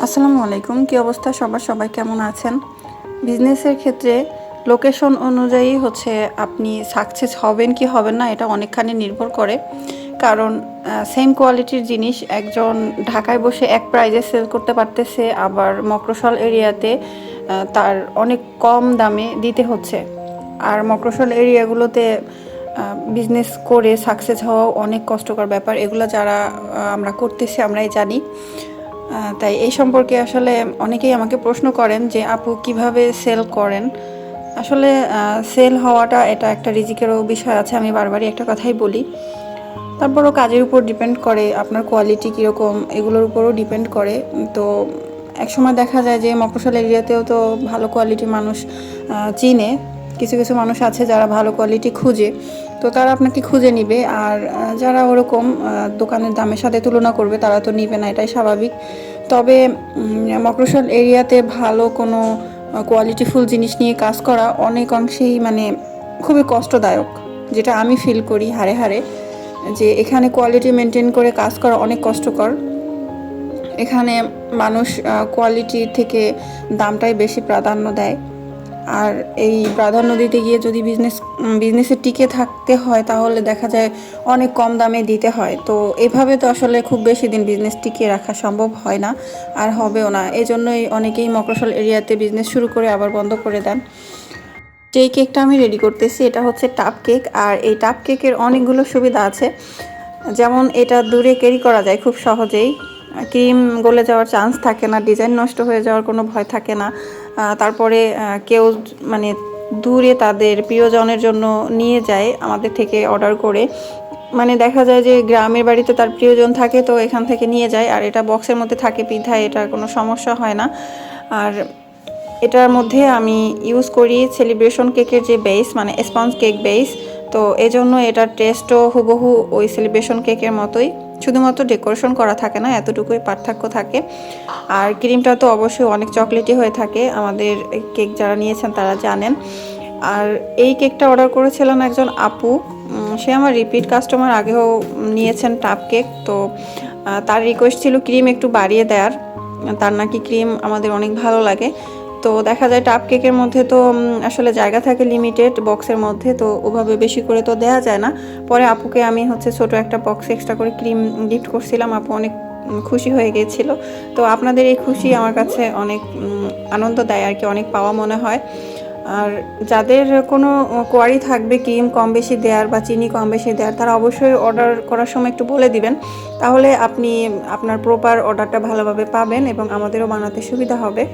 আসসালামু আলাইকুম। কি অবস্থা সবার? সবাই কেমন আছেন? বিজনেসের ক্ষেত্রে লোকেশন অনুযায়ী আপনি সাকসেস হবেন কি হবেন না এটা অনেকখানি নির্ভর করে। কারণ সেম কোয়ালিটির জিনিস একজন ঢাকায় বসে এক প্রাইজে সেল করতে পারতেছে, আবার মফস্বল এরিয়াতে তার অনেক কম দামে দিতে হচ্ছে। আর মফস্বল এরিয়াগুলোতে বিজনেস করে সাকসেস হওয়া অনেক কষ্টকর ব্যাপার। এগুলো যারা আমরা করতেছি আমরাই জানি। তাই এই সম্পর্কে আসলে অনেকেই আমাকে প্রশ্ন করেন যে আপু কিভাবে সেল করেন। আসলে সেল হওয়াটা এটা একটা রিজিকেরও বিষয় আছে, আমি বারবারই একটা কথাই বলি। তারপরও কাজের উপর ডিপেন্ড করে, আপনার কোয়ালিটি কীরকম এগুলোর উপরও ডিপেন্ড করে। তো একসময় দেখা যায় যে মফস্বল এরিয়াতেও তো ভালো কোয়ালিটি মানুষ চিনে, কিছু কিছু মানুষ আছে যারা ভালো কোয়ালিটি খুঁজে, তো তারা আপনাকে খুঁজে নিবে। আর যারা ওরকম দোকানের দামের সাথে তুলনা করবে তারা তো নিবে না, এটাই স্বাভাবিক। তবে মফস্বল এরিয়াতে ভালো কোনো কোয়ালিটিফুল জিনিস নিয়ে কাজ করা অনেক অংশেই খুবই কষ্টদায়ক, যেটা আমি ফিল করি হাড়ে হাড়ে, যে এখানে কোয়ালিটি মেনটেন করে কাজ করা অনেক কষ্টকর। এখানে মানুষ কোয়ালিটি থেকে দামটাই বেশি প্রাধান্য দেয়। আর এই প্রাধান্য দিতে গিয়ে যদি বিজনেসে টিকে থাকতে হয় তাহলে দেখা যায় অনেক কম দামে দিতে হয়। তো এভাবে তো আসলে খুব বেশি দিন বিজনেস টিকিয়ে রাখা সম্ভব হয় না, আর হবেও না। এজন্যই অনেকেই মফস্বল এরিয়াতে বিজনেস শুরু করে আবার বন্ধ করে দেন। যেই কেকটা আমি রেডি করতেছি এটা হচ্ছে টাপ কেক, আর এই টাপ কেকের অনেকগুলো সুবিধা আছে। যেমন এটা দূরে ক্যারি করা যায় খুব সহজেই, ক্রিম গলে যাওয়ার চান্স থাকে না, ডিজাইন নষ্ট হয়ে যাওয়ার কোনো ভয় থাকে না। তারপরে কেউ দূরে তাদের প্রিয়জনের জন্য নিয়ে যায় আমাদের থেকে অর্ডার করে, দেখা যায় যে গ্রামের বাড়িতে তার প্রিয়জন থাকে, তো এখান থেকে নিয়ে যায়। আর এটা বক্সের মধ্যে থাকে বিধায় এটা কোনো সমস্যা হয় না। আর এটার মধ্যে আমি ইউজ করি সেলিব্রেশন কেকের যে বেস, স্পঞ্জ কেক বেস। তো এজন্য এটার টেস্টও হুবহু ওই সেলিব্রেশন কেকের মতোই, শুধুমাত্র ডেকোরেশন করা থাকে না, এতটুকুই পার্থক্য থাকে। আর ক্রিমটা তো অবশ্যই অনেক চকলেটি হয়ে থাকে, আমাদের কেক যারা নিয়েছেন তারা জানেন। আর এই কেকটা অর্ডার করেছিলেন একজন আপু, সে আমার রিপিট কাস্টমার, আগেও নিয়েছেন টাপ কেক। তো তার রিকোয়েস্ট ছিল ক্রিম একটু বাড়িয়ে দেওয়ার, তার নাকি ক্রিম আমাদের অনেক ভালো লাগে। তো দেখা যায় টাপ কেকের মধ্যে তো আসলে জায়গা থাকে লিমিটেড বক্সের মধ্যে, তো ওভাবে বেশি করে তো দেওয়া যায় না। পরে আপুকে আমি ছোট একটা বক্স এক্সট্রা করে ক্রিম গিফট করছিলাম, আপু অনেক খুশি হয়ে গিয়েছিল। তো আপনাদের এই খুশি আমার কাছে অনেক আনন্দ দেয় আর কি, অনেক পাওয়া মনে হয়। আর যাদের কোনো কোয়ারি থাকবে ক্রিম কম বেশি দেওয়ার বা চিনি কম বেশি দেওয়ার, তারা অবশ্যই অর্ডার করার সময় একটু বলে দিবেন, তাহলে আপনি আপনার প্রপার অর্ডারটা ভালোভাবে পাবেন এবং আমাদেরও বানাতে সুবিধা হবে।